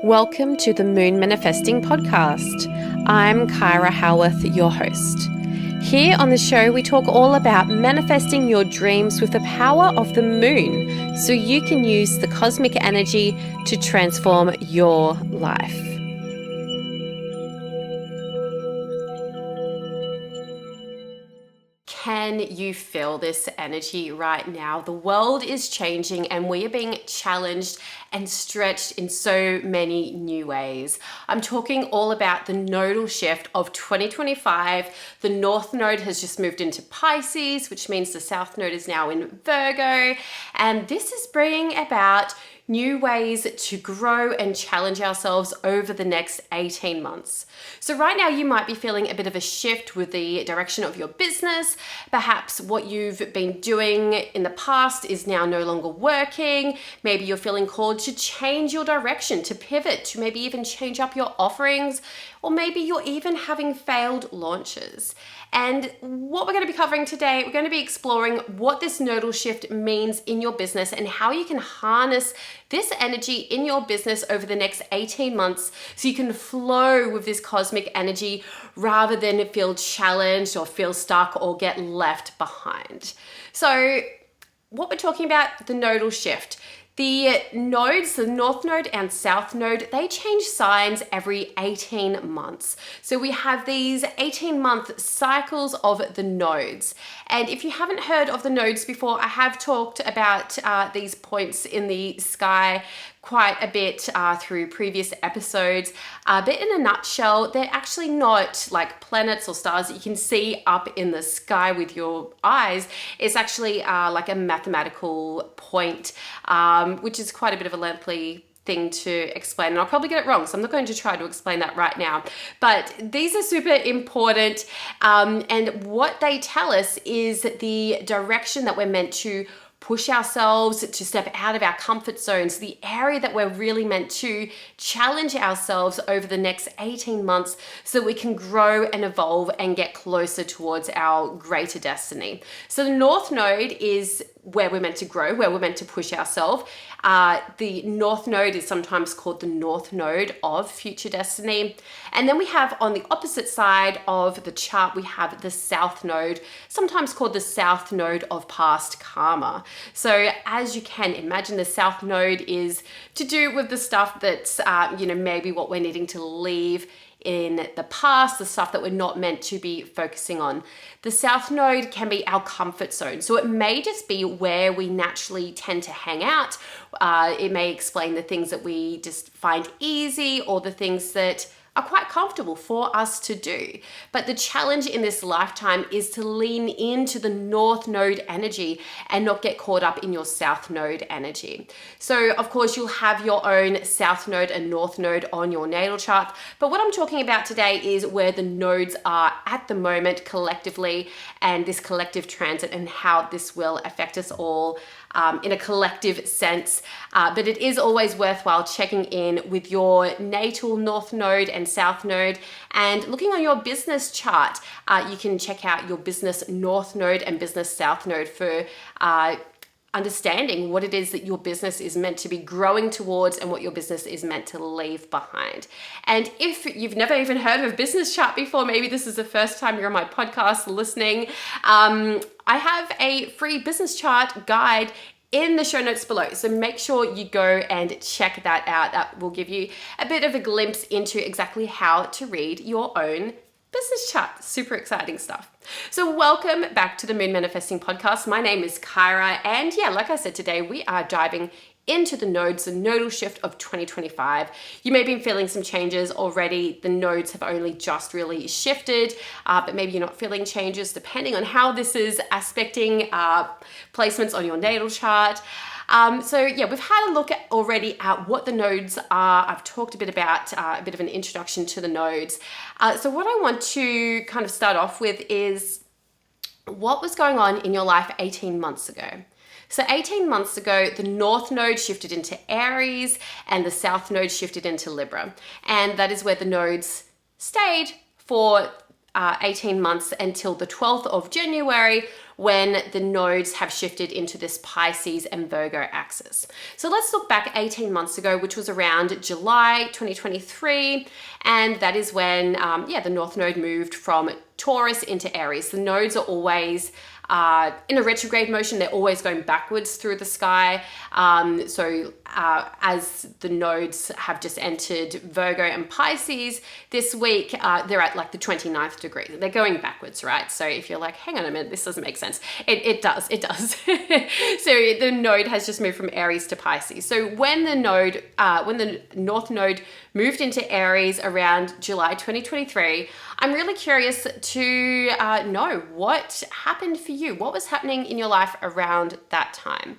Welcome to the Moon Manifesting Podcast. I'm Kyra, Howearth, your host. Here on the show, we talk all about manifesting your dreams with the power of the moon so you can use the cosmic energy to transform your life. Can you feel this energy right now? The world is changing and we are being challenged and stretched in so many new ways. I'm talking all about the nodal shift of 2025. The North Node has just moved into Pisces, which means the South Node is now in Virgo. And this is bringing about new ways to grow and challenge ourselves over the next 18 months. So right now you might be feeling a bit of a shift with the direction of your business. Perhaps what you've been doing in the past is now no longer working. Maybe you're feeling called to change your direction, to pivot, to maybe even change up your offerings, or maybe you're even having failed launches. And what we're going to be covering today, we're going to be exploring what this nodal shift means in your business and how you can harness this energy in your business over the next 18 months so you can flow with this cosmic energy rather than feel challenged or feel stuck or get left behind. So what we're talking about, the nodal shift. The nodes, the North Node and South Node, they change signs every 18 months. So we have these 18-month cycles of the nodes. And if you haven't heard of the nodes before, I have talked about these points in the sky quite a bit through previous episodes. But in a nutshell, they're actually not like planets or stars that you can see up in the sky with your eyes. It's actually like a mathematical point, which is quite a bit of a lengthy thing to explain, and I'll probably get it wrong, so I'm not going to try to explain that right now. But these are super important, and what they tell us is the direction that we're meant to push ourselves, to step out of our comfort zones, the area that we're really meant to challenge ourselves over the next 18 months so that we can grow and evolve and get closer towards our greater destiny. So the North Node is where we're meant to grow, where we're meant to push ourselves. The North Node is sometimes called the North Node of future destiny. And then we have on the opposite side of the chart, we have the South Node, sometimes called the South Node of past karma. So as you can imagine, the South Node is to do with the stuff that's, maybe what we're needing to leave in the past, the stuff that we're not meant to be focusing on. The South Node can be our comfort zone. So it may just be where we naturally tend to hang out. It may explain the things that we just find easy or the things that are quite comfortable for us to do. But the challenge in this lifetime is to lean into the North Node energy and not get caught up in your South Node energy. So of course you'll have your own South Node and North Node on your natal chart. But what I'm talking about today is where the nodes are at the moment collectively, and this collective transit and how this will affect us all in a collective sense. But it is always worthwhile checking in with your natal North Node and South Node, and looking on your business chart. You can check out your business North Node and business South Node for understanding what it is that your business is meant to be growing towards and what your business is meant to leave behind. And if you've never even heard of a business chart before, maybe this is the first time you're on my podcast listening, I have a free business chart guide in the show notes below. So make sure you go and check that out. That will give you a bit of a glimpse into exactly how to read your own business chart. Super exciting stuff. So welcome back to the Moon Manifesting Podcast. My name is Kyra, and yeah, like I said, today we are diving into the nodes, the nodal shift of 2025. You may be feeling some changes already. The nodes have only just really shifted, but maybe you're not feeling changes depending on how this is aspecting placements on your natal chart. So yeah, we've had a look at already at what the nodes are. I've talked a bit about a bit of an introduction to the nodes. So what I want to kind of start off with is what was going on in your life 18 months ago. So 18 months ago, the North Node shifted into Aries and the South Node shifted into Libra. And that is where the nodes stayed for 18 months until the 12th of January, when the nodes have shifted into this Pisces and Virgo axis. So let's look back 18 months ago, which was around July 2023, and that is when the North Node moved from Taurus into Aries. The nodes are always in a retrograde motion, they're always going backwards through the sky. As the nodes have just entered Virgo and Pisces this week, they're at like the 29th degree. They're going backwards, right? So if you're like, hang on a minute, this doesn't make sense. It does. So the node has just moved from Aries to Pisces. So when the North Node moved into Aries around July 2023, I'm really curious to know what happened for you. What was happening in your life around that time?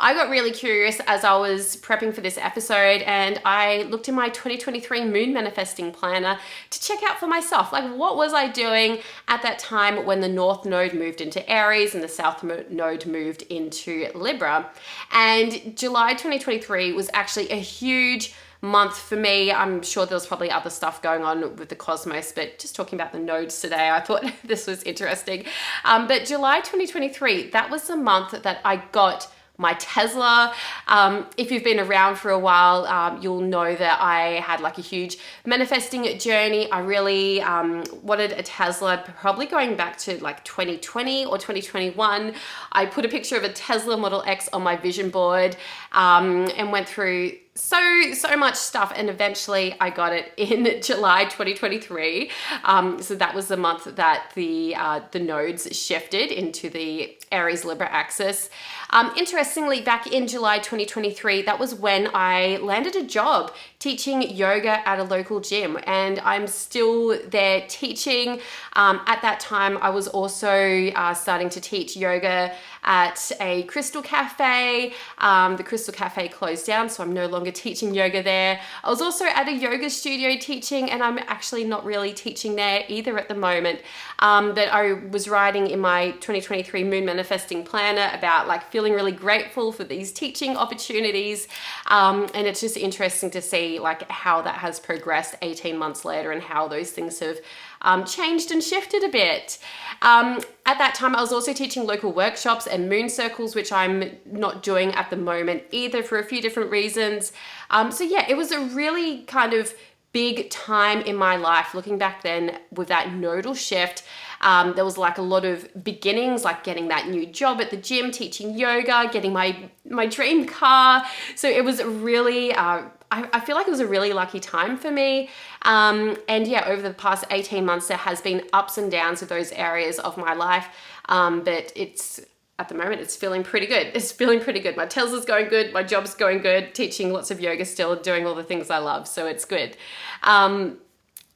I got really curious as I was prepping for this episode, and I looked in my 2023 moon manifesting planner to check out for myself, like what was I doing at that time when the North Node moved into Aries and the South Node moved into Libra. And July 2023 was actually a huge month for me. I'm sure there was probably other stuff going on with the cosmos, but just talking about the nodes today, I thought this was interesting. But July 2023, that was the month that I got my Tesla. If you've been around for a while, you'll know that I had like a huge manifesting journey. I really wanted a Tesla, probably going back to like 2020 or 2021. I put a picture of a Tesla Model X on my vision board and went through so much stuff, and eventually I got it in July 2023. So that was the month that the nodes shifted into the Aries Libra axis. Interestingly, back in July 2023, that was when I landed a job teaching yoga at a local gym, and I'm still there teaching. At that time, I was also starting to teach yoga at a Crystal Cafe. The Crystal Cafe closed down, so I'm no longer teaching yoga there. I was also at a yoga studio teaching, and I'm actually not really teaching there either at the moment. But I was writing in my 2023 moon manifesting planner about like feeling really grateful for these teaching opportunities. And it's just interesting to see like how that has progressed 18 months later and how those things have changed and shifted a bit. At that time, I was also teaching local workshops and moon circles, which I'm not doing at the moment either for a few different reasons. So yeah, it was a really kind of big time in my life. Looking back then with that nodal shift, there was like a lot of beginnings, like getting that new job at the gym, teaching yoga, getting my dream car. So it was really, I feel like it was a really lucky time for me. And yeah, over the past 18 months, there has been ups and downs with those areas of my life. But at the moment, it's feeling pretty good. It's feeling pretty good. My Tesla's going good. My job's going good. Teaching lots of yoga still, doing all the things I love. So it's good.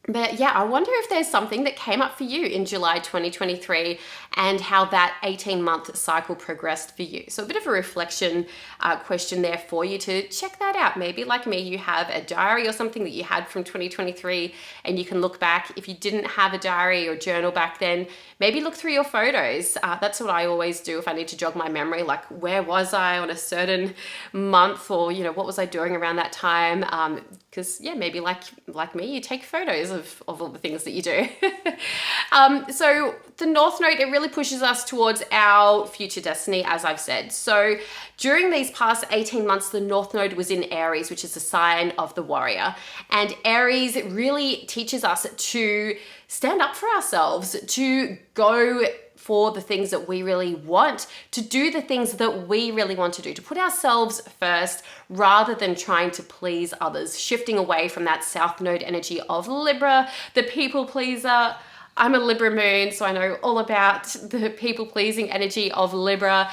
But yeah, I wonder if there's something that came up for you in July 2023 and how that 18-month cycle progressed for you. So a bit of a reflection question there for you to check that out. Maybe like me, you have a diary or something that you had from 2023 and you can look back. If you didn't have a diary or journal back then, maybe look through your photos. That's what I always do if I need to jog my memory, like where was I on a certain month, or what was I doing around that time? Because yeah, maybe like me, you take photos of all the things that you do. So the North Node, it really pushes us towards our future destiny, as I've said. So during these past 18 months, the North Node was in Aries, which is a sign of the warrior. And Aries really teaches us to stand up for ourselves, to go for the things that we really want, to do the things that we really want to do, to put ourselves first rather than trying to please others, shifting away from that South Node energy of Libra, the people pleaser. I'm a Libra moon, so I know all about the people-pleasing energy of Libra.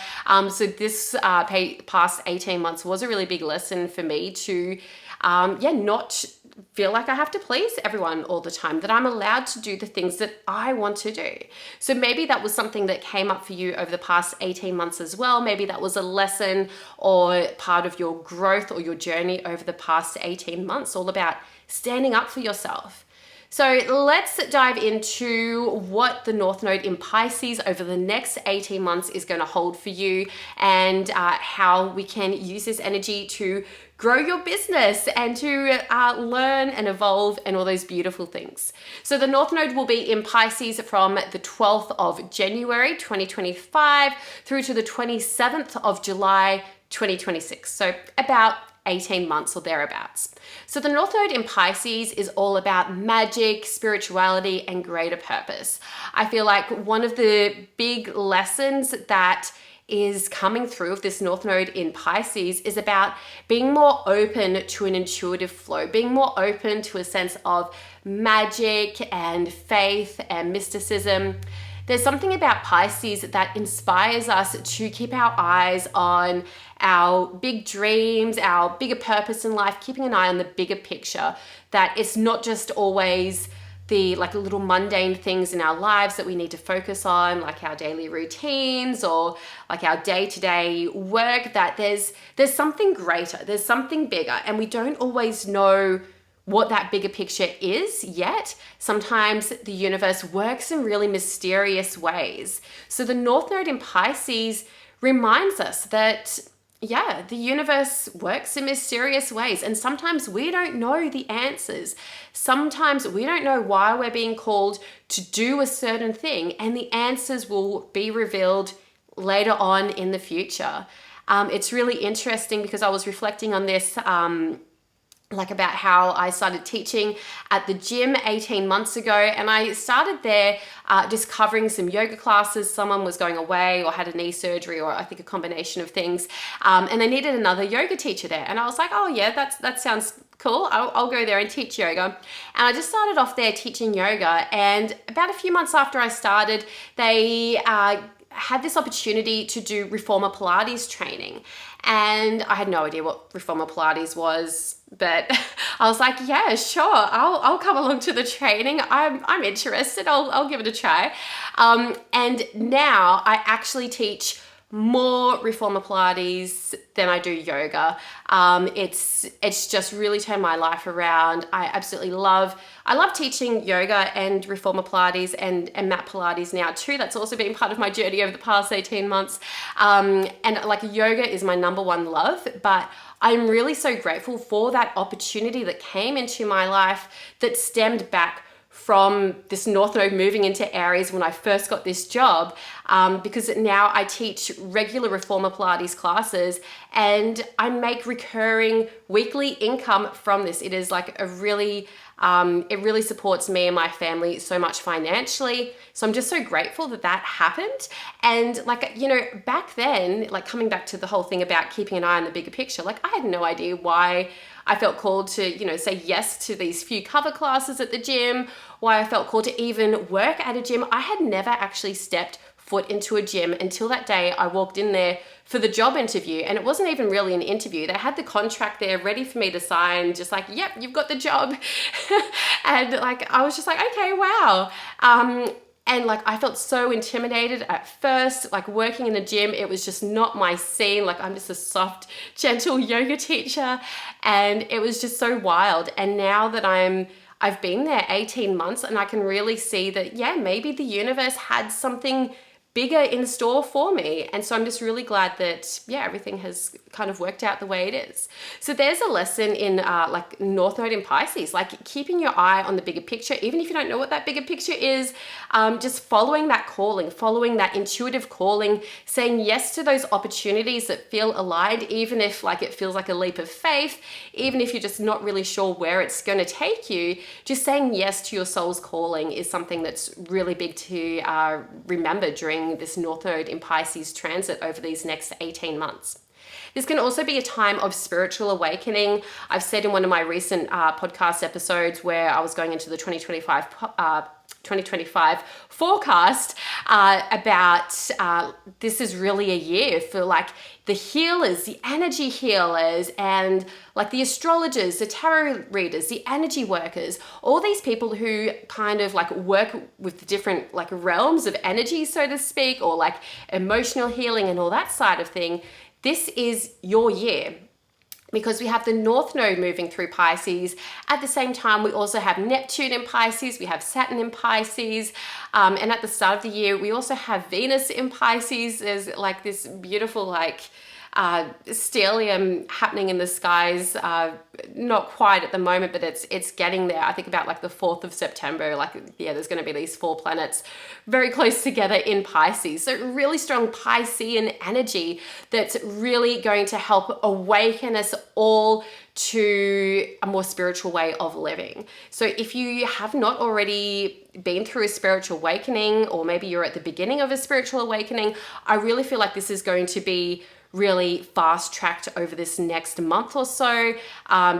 So this past 18 months was a really big lesson for me to, not feel like I have to please everyone all the time, that I'm allowed to do the things that I want to do. So maybe that was something that came up for you over the past 18 months as well. Maybe that was a lesson or part of your growth or your journey over the past 18 months, all about standing up for yourself. So let's dive into what the North Node in Pisces over the next 18 months is going to hold for you, and how we can use this energy to grow your business and to learn and evolve and all those beautiful things. So the North Node will be in Pisces from the 12th of January 2025 through to the 27th of July 2026. So about 18 months or thereabouts. So the North Node in Pisces is all about magic, spirituality, and greater purpose. I feel like one of the big lessons that is coming through of this North Node in Pisces is about being more open to an intuitive flow, being more open to a sense of magic and faith and mysticism. There's something about Pisces that inspires us to keep our eyes on our big dreams, our bigger purpose in life, keeping an eye on the bigger picture, that it's not just always the little mundane things in our lives that we need to focus on, like our daily routines or like our day-to-day work, that there's something greater, there's something bigger, and we don't always know what that bigger picture is yet. Sometimes the universe works in really mysterious ways. So the North Node in Pisces reminds us that the universe works in mysterious ways, and sometimes we don't know the answers. Sometimes we don't know why we're being called to do a certain thing, and the answers will be revealed later on in the future. It's really interesting because I was reflecting on this about how I started teaching at the gym 18 months ago, and I started there just covering some yoga classes. Someone was going away or had a knee surgery, or I think a combination of things, and they needed another yoga teacher there, and I was like, oh yeah, that sounds cool, I'll go there and teach yoga. And I just started off there teaching yoga, and about a few months after I started, they had this opportunity to do Reformer Pilates training, and I had no idea what Reformer Pilates was, but I was like, yeah, sure, I'll come along to the training. I'm interested. I'll give it a try. And now I actually teach more Reformer Pilates than I do yoga. It's just really turned my life around. I love teaching yoga and Reformer Pilates and mat Pilates now too. That's also been part of my journey over the past 18 months. And yoga is my number one love, but I'm really so grateful for that opportunity that came into my life that stemmed back from this North Node moving into Aries when I first got this job, because now I teach regular Reformer Pilates classes and I make recurring weekly income from this. It is it really supports me and my family so much financially. So I'm just so grateful that happened. And back then, coming back to the whole thing about keeping an eye on the bigger picture, I had no idea why I felt called to, say yes to these few cover classes at the gym, why I felt called to even work at a gym. I had never actually stepped foot into a gym until that day I walked in there for the job interview. And it wasn't even really an interview. They had the contract there ready for me to sign, just yep, you've got the job. And I was just okay, wow. And I felt so intimidated at first, working in the gym. It was just not my scene. I'm just a soft, gentle yoga teacher. And it was just so wild. And now that I've been there 18 months and I can really see that, maybe the universe had something bigger in store for me. And so I'm just really glad that, everything has kind of worked out the way it is. So there's a lesson in North Node in Pisces, keeping your eye on the bigger picture, even if you don't know what that bigger picture is, just following that calling, following that intuitive calling, saying yes to those opportunities that feel aligned, even if it feels like a leap of faith, even if you're just not really sure where it's going to take you. Just saying yes to your soul's calling is something that's really big to remember during this North Node in Pisces transit over these next 18 months. This can also be a time of spiritual awakening. I've said in one of my recent podcast episodes where I was going into the 2025 forecast about this is really a year for the healers, the energy healers, and the astrologers, the tarot readers, the energy workers, all these people who kind of work with the different realms of energy, so to speak, or emotional healing and all that side of thing. This is your year, because we have the North Node moving through Pisces. At the same time, we also have Neptune in Pisces, we have Saturn in Pisces, and at the start of the year, we also have Venus in Pisces. There's this beautiful stellium happening in the skies. Not quite at the moment, but it's getting there. I think about like the 4th of September, like, yeah, there's going to be these 4 planets very close together in Pisces. So really strong Piscean energy that's really going to help awaken us all to a more spiritual way of living. So if you have not already been through a spiritual awakening, or maybe you're at the beginning of a spiritual awakening, I really feel like this is going to be really fast tracked over this next month or so,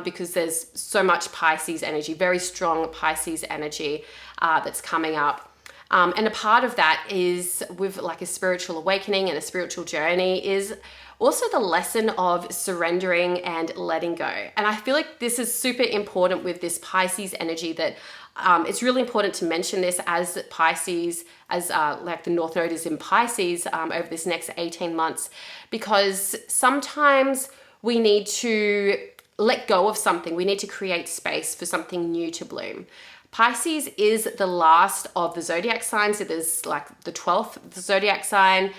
because there's so much Pisces energy, very strong Pisces energy that's coming up. And a part of that is with like a spiritual awakening and a spiritual journey is also the lesson of surrendering and letting go. And I feel like this is super important with this Pisces energy, that it's really important to mention this as Pisces, as like the North Node is in Pisces over this next 18 months, because sometimes we need to let go of something. We need to create space for something new to bloom. Pisces is the last of the zodiac signs. It is like the 12th zodiac sign.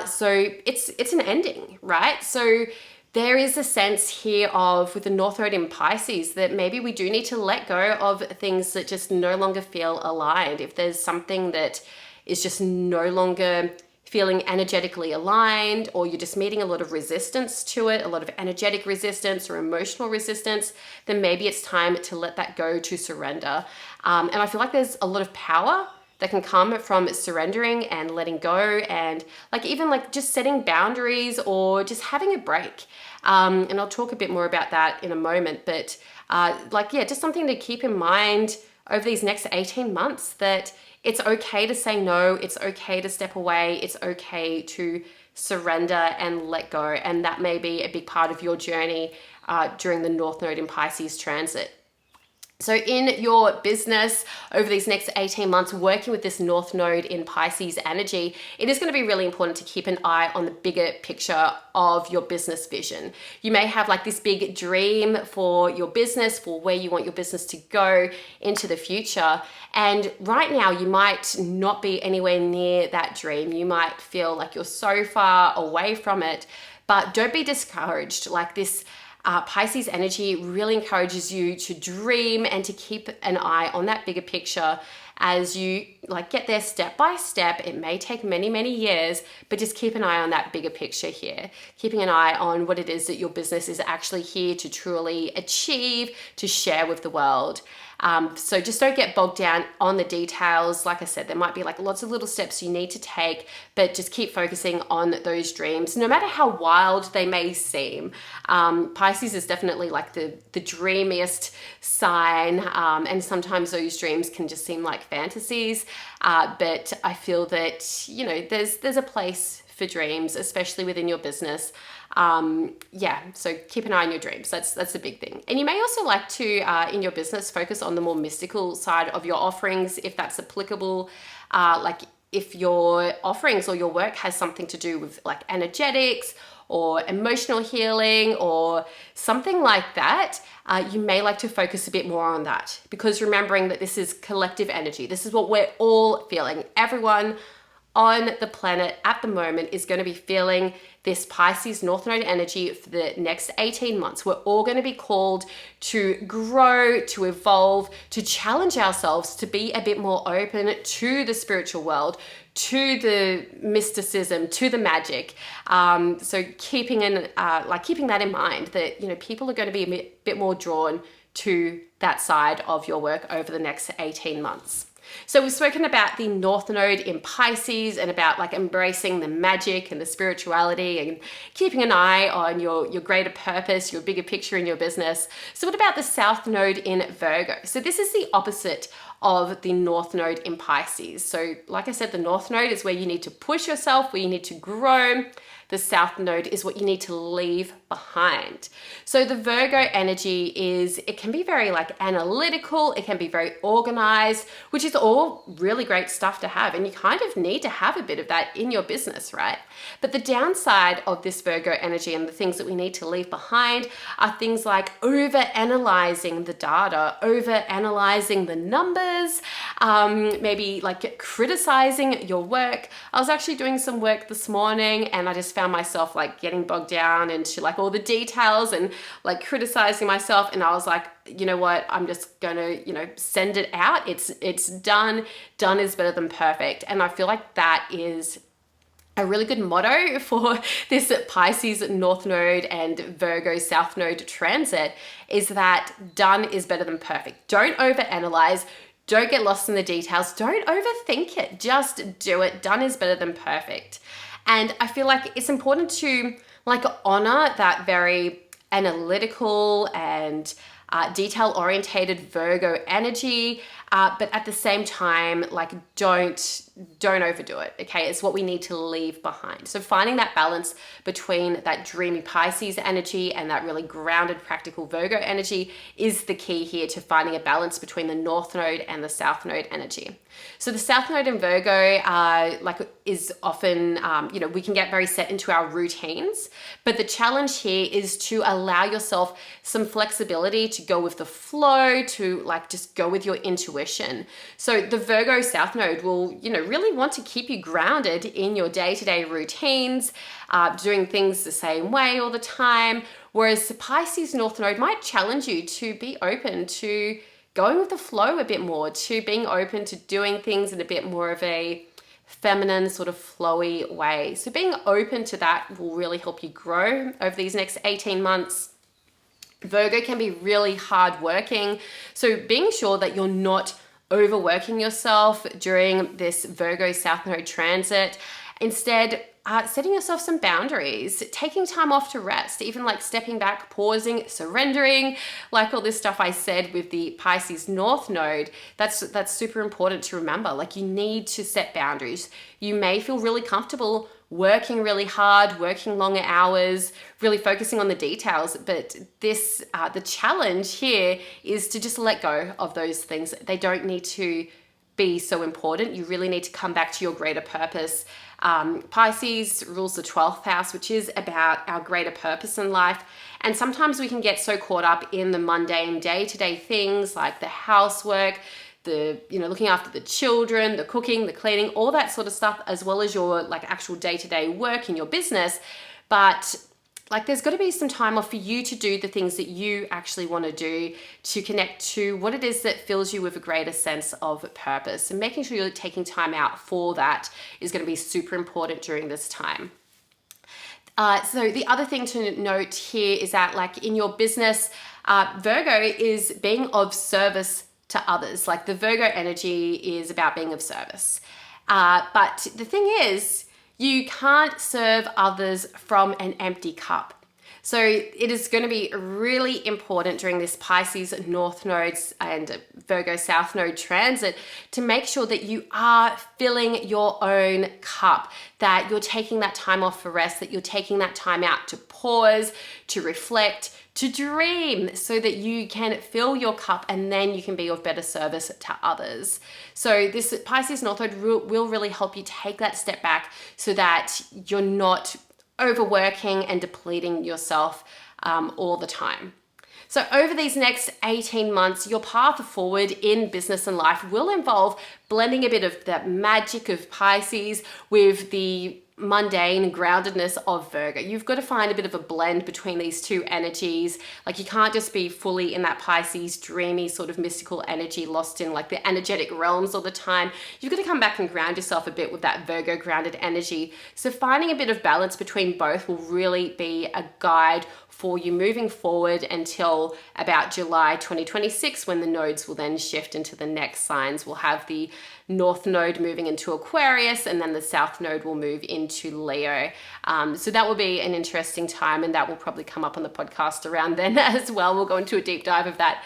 So it's an ending, right? So there is a sense here of, with the North Node in Pisces, that maybe we do need to let go of things that just no longer feel aligned. If there's something that is just no longer feeling energetically aligned, or you're just meeting a lot of resistance to it, a lot of energetic resistance or emotional resistance, then maybe it's time to let that go, to surrender. And I feel like there's a lot of power that can come from surrendering and letting go, and like even like just setting boundaries or just having a break. And I'll talk a bit more about that in a moment, but like, yeah, just something to keep in mind over these next 18 months, that it's okay to say no, it's okay to step away, it's okay to surrender and let go. And that may be a big part of your journey during the North Node in Pisces transit. So in your business over these next 18 months, working with this North Node in Pisces energy, it is going to be really important to keep an eye on the bigger picture of your business vision. You may have like this big dream for your business, for where you want your business to go into the future. And right now you might not be anywhere near that dream. You might feel like you're so far away from it, but don't be discouraged. Like this Pisces energy really encourages you to dream and to keep an eye on that bigger picture as you like get there step by step. It may take many, many years, but just keep an eye on that bigger picture here. Keeping an eye on what it is that your business is actually here to truly achieve, to share with the world. So just don't get bogged down on the details. Like I said, there might be like lots of little steps you need to take, but just keep focusing on those dreams, no matter how wild they may seem. Pisces is definitely like the dreamiest sign, and sometimes those dreams can just seem like fantasies. But I feel that, you know, there's a place for dreams, especially within your business. Yeah, so keep an eye on your dreams. That's a big thing. And you may also like to, in your business, focus on the more mystical side of your offerings, if that's applicable. Like if your offerings or your work has something to do with like energetics or emotional healing or something like that, you may like to focus a bit more on that, because remembering that this is collective energy. This is what we're all feeling. Everyone on the planet at the moment is going to be feeling this Pisces North Node energy for the next 18 months. We're all going to be called to grow, to evolve, to challenge ourselves, to be a bit more open to the spiritual world, to the mysticism, to the magic. So keeping that in mind, that, you know, people are going to be a bit more drawn to that side of your work over the next 18 months. So we've spoken about the North Node in Pisces and about like embracing the magic and the spirituality and keeping an eye on your greater purpose, your bigger picture in your business. So what about the South Node in Virgo? So this is the opposite of the North Node in Pisces. So like I said, the North Node is where you need to push yourself, where you need to grow. The South Node is what you need to leave behind. So the Virgo energy it can be very like analytical, it can be very organized, which is all really great stuff to have. And you kind of need to have a bit of that in your business, right? But the downside of this Virgo energy and the things that we need to leave behind are things like over-analyzing the data, over-analyzing the numbers, maybe like criticizing your work. I was actually doing some work this morning and I just found myself like getting bogged down into like all the details and like criticizing myself. And I was like, you know what, I'm just gonna, send it out. It's done. Done is better than perfect. And I feel like that is a really good motto for this Pisces North Node and Virgo South Node transit, is that done is better than perfect. Don't overanalyze. Don't get lost in the details. Don't overthink it. Just do it. Done is better than perfect. And I feel like it's important to like honor that very analytical and detail orientated Virgo energy, but at the same time, like don't overdo it. Okay, it's what we need to leave behind. So finding that balance between that dreamy Pisces energy and that really grounded, practical Virgo energy is the key here to finding a balance between the North Node and the South Node energy. So the South Node in Virgo is often, we can get very set into our routines, but the challenge here is to allow yourself some flexibility to go with the flow, to like just go with your intuition. So the Virgo South Node will, really want to keep you grounded in your day-to-day routines, doing things the same way all the time, whereas the Pisces North Node might challenge you to be open to going with the flow a bit more, to being open to doing things in a bit more of a feminine sort of flowy way. So being open to that will really help you grow over these next 18 months. Virgo can be really hardworking, so being sure that you're not overworking yourself during this Virgo South Node transit. Instead, setting yourself some boundaries, taking time off to rest, even like stepping back, pausing, surrendering, like all this stuff I said with the Pisces North Node. That's super important to remember. Like you need to set boundaries. You may feel really comfortable working really hard, working longer hours, really focusing on the details. But the challenge here is to just let go of those things. They don't need to be so important. You really need to come back to your greater purpose. Pisces rules the 12th house, which is about our greater purpose in life. And sometimes we can get so caught up in the mundane day-to-day things like the housework, looking after the children, the cooking, the cleaning, all that sort of stuff, as well as your like actual day-to-day work in your business. But like there's got to be some time off for you to do the things that you actually want to do, to connect to what it is that fills you with a greater sense of purpose. And making sure you're taking time out for that is going to be super important during this time. So the other thing to note here is that like in your business, Virgo is being of service to others. Like the Virgo energy is about being of service. But the thing is, you can't serve others from an empty cup. So it is going to be really important during this Pisces North Nodes and Virgo South Node transit to make sure that you are filling your own cup, that you're taking that time off for rest, that you're taking that time out to pause, to reflect, to dream, so that you can fill your cup and then you can be of better service to others. So this Pisces North Node will really help you take that step back so that you're not overworking and depleting yourself all the time. So over these next 18 months, your path forward in business and life will involve blending a bit of that magic of Pisces with the mundane groundedness of Virgo. You've got to find a bit of a blend between these two energies. Like you can't just be fully in that Pisces dreamy sort of mystical energy, lost in like the energetic realms all the time. You've got to come back and ground yourself a bit with that Virgo grounded energy. So finding a bit of balance between both will really be a guide for you moving forward until about July 2026, when the nodes will then shift into the next signs. We'll have the North Node moving into Aquarius, and then the South Node will move into Leo. So that will be an interesting time, and that will probably come up on the podcast around then as well. We'll go into a deep dive of that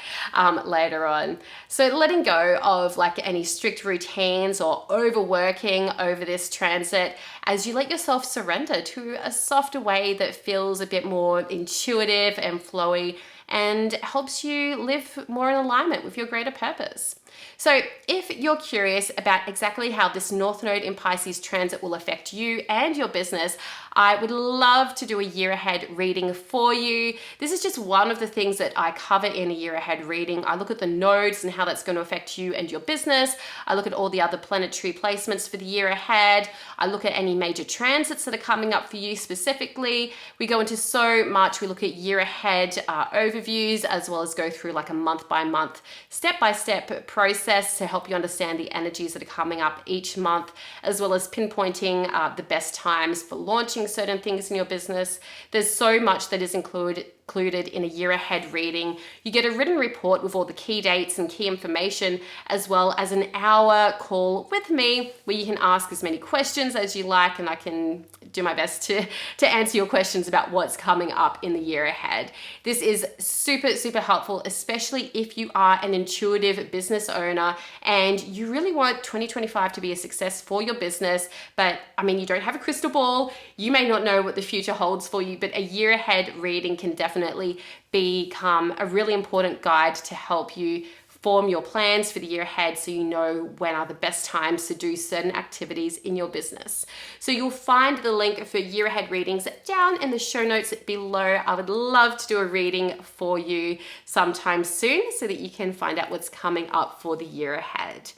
later on. So letting go of like any strict routines or overworking over this transit, as you let yourself surrender to a softer way that feels a bit more intuitive and flowy and helps you live more in alignment with your greater purpose. So if you're curious about exactly how this North Node in Pisces transit will affect you and your business, I would love to do a year ahead reading for you. This is just one of the things that I cover in a year ahead reading. I look at the nodes and how that's going to affect you and your business. I look at all the other planetary placements for the year ahead. I look at any major transits that are coming up for you specifically. We go into so much. We look at year ahead overviews, as well as go through like a month by month, step-by-step process to help you understand the energies that are coming up each month, as well as pinpointing the best times for launching certain things in your business. There's so much that is included in a year ahead reading. You get a written report with all the key dates and key information, as well as an hour call with me where you can ask as many questions as you like, and I can do my best to answer your questions about what's coming up in the year ahead. This is super, super helpful, especially if you are an intuitive business owner and you really want 2025 to be a success for your business, but you don't have a crystal ball. You may not know what the future holds for you, but a year ahead reading can definitely become a really important guide to help you form your plans for the year ahead, so you know when are the best times to do certain activities in your business. So you'll find the link for year ahead readings down in the show notes below. I would love to do a reading for you sometime soon so that you can find out what's coming up for the year ahead.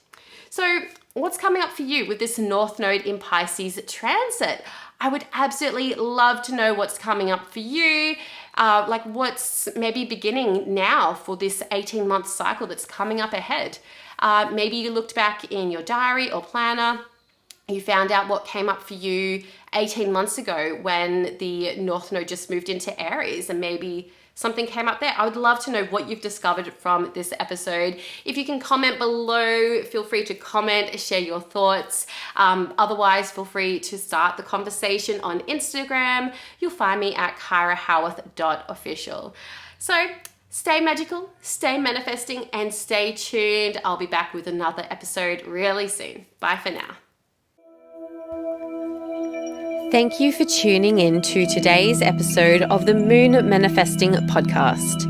So what's coming up for you with this North Node in Pisces transit? I would absolutely love to know what's coming up for you. Like what's maybe beginning now for this 18-month cycle that's coming up ahead. Maybe you looked back in your diary or planner, you found out what came up for you 18 months ago when the North Node just moved into Aries, and maybe something came up there. I would love to know what you've discovered from this episode. If you can comment below, feel free to comment, share your thoughts. Otherwise, feel free to start the conversation on Instagram. You'll find me at kyrahowearth.official. So stay magical, stay manifesting, and stay tuned. I'll be back with another episode really soon. Bye for now. Thank you for tuning in to today's episode of the Moon Manifesting Podcast.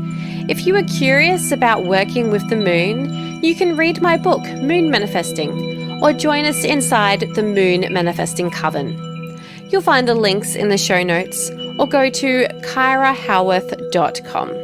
If you are curious about working with the moon, you can read my book, Moon Manifesting, or join us inside the Moon Manifesting Coven. You'll find the links in the show notes, or go to kyrahowearth.com.